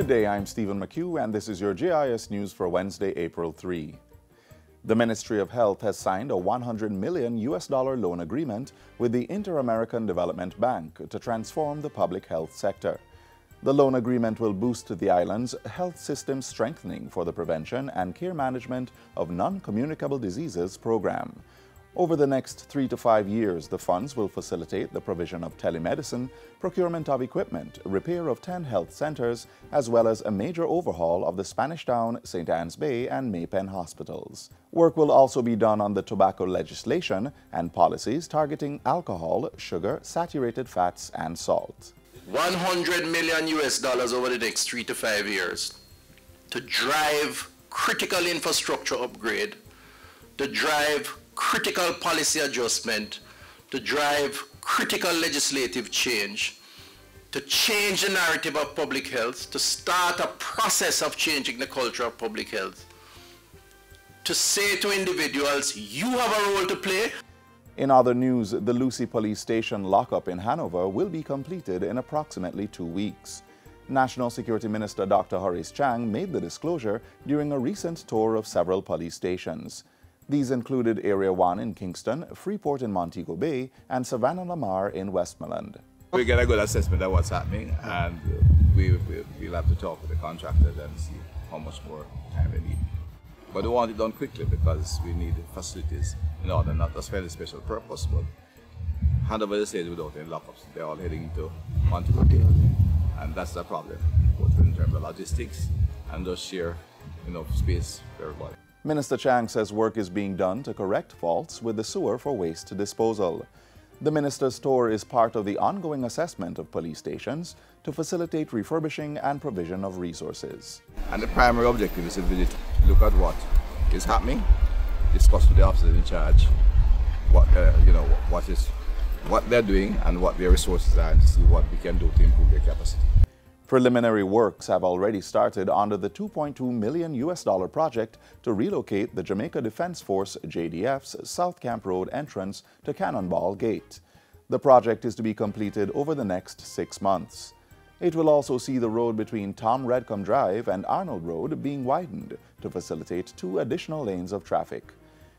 Good day, I'm Stephen McHugh, and this is your JIS News for Wednesday, April 3. The Ministry of Health has signed a $100 million loan agreement with the Inter-American Development Bank to transform the public health sector. The loan agreement will boost the island's health system strengthening for the prevention and care management of non-communicable diseases program. Over the next 3 to 5 years, the funds will facilitate the provision of telemedicine, procurement of equipment, repair of 10 health centers, as well as a major overhaul of the Spanish Town, St. Anne's Bay, and Maypen hospitals. Work will also be done on the tobacco legislation and policies targeting alcohol, sugar, saturated fats, and salt. $100 million over the next 3 to 5 years to drive critical infrastructure upgrade, to drive critical policy adjustment, to drive critical legislative change, to change the narrative of public health, to start a process of changing the culture of public health, to say to individuals, you have a role to play. In other news, the Lucy Police Station lockup in Hanover will be completed in approximately 2 weeks. National Security Minister Dr. Horace Chang made the disclosure during a recent tour of several police stations. These included Area 1 in Kingston, Freeport in Montego Bay, and Savannah Lamar in Westmoreland. We get a good assessment of what's happening, and we'll have to talk with the contractors and see how much more time they need. But we want it done quickly because we need facilities in order not to spend a special purpose, but hand over the stage without any lockups. They're all heading into Montego Bay, and that's the problem, both in terms of logistics and just share enough space for everybody. Minister Chang says work is being done to correct faults with the sewer for waste disposal. The minister's tour is part of the ongoing assessment of police stations to facilitate refurbishing and provision of resources. And the primary objective is to look at what is happening, discuss with the officers in charge what they're doing and what their resources are, and to see what we can do to improve their capacity. Preliminary works have already started under the $2.2 million project to relocate the Jamaica Defense Force JDF's South Camp Road entrance to Cannonball Gate. The project is to be completed over the next 6 months. It will also see the road between Tom Redcombe Drive and Arnold Road being widened to facilitate 2 additional lanes of traffic.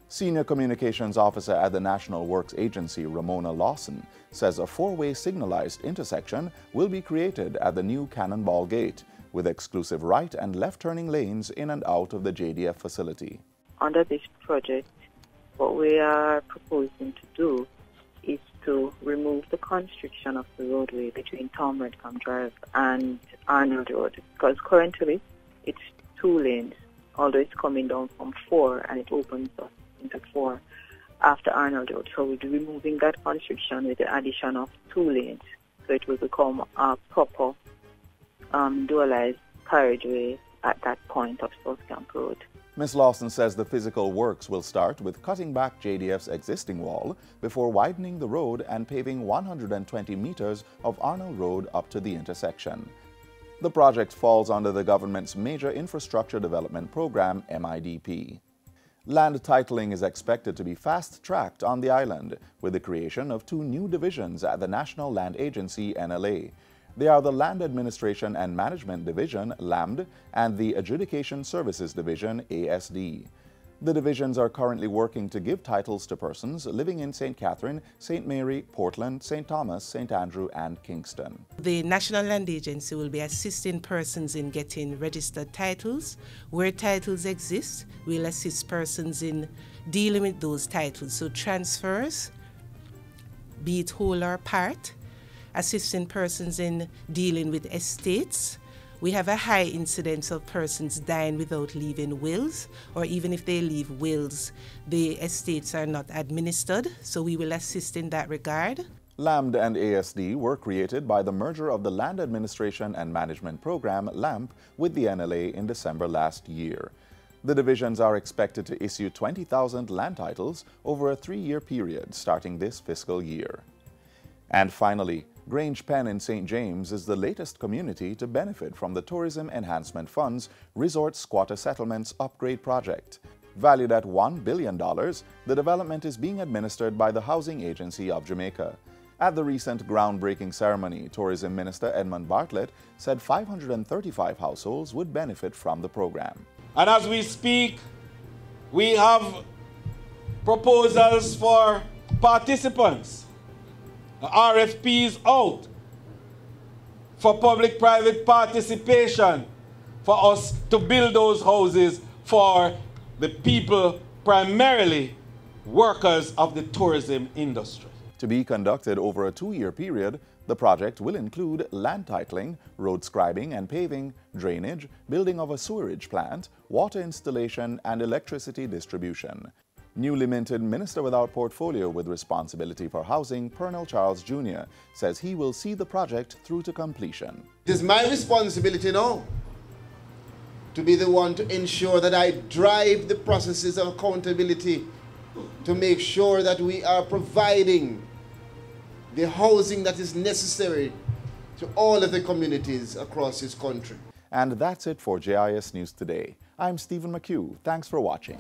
Senior Communications Officer at the National Works Agency, Ramona Lawson, says a 4-way signalized intersection will be created at the new Cannonball Gate, with exclusive right and left turning lanes in and out of the JDF facility. Under this project, what we are proposing to do is to remove the constriction of the roadway between Tom Redcombe Drive and Arnold Road, because currently it's 2 lanes, although it's coming down from 4 and it opens up into 4 after Arnold Road. So we'll be removing that constriction with the addition of 2 lanes. So it will become a proper dualized carriageway at that point of South Camp Road. Ms. Lawson says the physical works will start with cutting back JDF's existing wall before widening the road and paving 120 meters of Arnold Road up to the intersection. The project falls under the government's Major Infrastructure Development Program, MIDP. Land titling is expected to be fast-tracked on the island with the creation of 2 new divisions at the National Land Agency, NLA. They are the Land Administration and Management Division, LAMD, and the Adjudication Services Division, ASD. The divisions are currently working to give titles to persons living in St. Catherine, St. Mary, Portland, St. Thomas, St. Andrew, and Kingston. The National Land Agency will be assisting persons in getting registered titles. Where titles exist, we'll assist persons in dealing with those titles. So transfers, be it whole or part, assisting persons in dealing with estates. We have a high incidence of persons dying without leaving wills, or even if they leave wills, the estates are not administered, so we will assist in that regard. LAMD and ASD were created by the merger of the Land Administration and Management Program, LAMP, with the NLA in December last year. The divisions are expected to issue 20,000 land titles over a 3-year period starting this fiscal year. And finally, Grange Pen in St. James is the latest community to benefit from the Tourism Enhancement Fund's Resort Squatter Settlements Upgrade Project. Valued at $1 billion, the development is being administered by the Housing Agency of Jamaica. At the recent groundbreaking ceremony, Tourism Minister Edmund Bartlett said 535 households would benefit from the program. And as we speak, we have proposals for participants. The RFPs out for public-private participation for us to build those houses for the people, primarily workers of the tourism industry. To be conducted over a 2-year period, the project will include land titling, road scribing and paving, drainage, building of a sewerage plant, water installation and electricity distribution. Newly minted Minister without portfolio with responsibility for housing, Pernell Charles Jr., says he will see the project through to completion. It is my responsibility now to be the one to ensure that I drive the processes of accountability to make sure that we are providing the housing that is necessary to all of the communities across this country. And that's it for JIS News Today. I'm Stephen McHugh. Thanks for watching.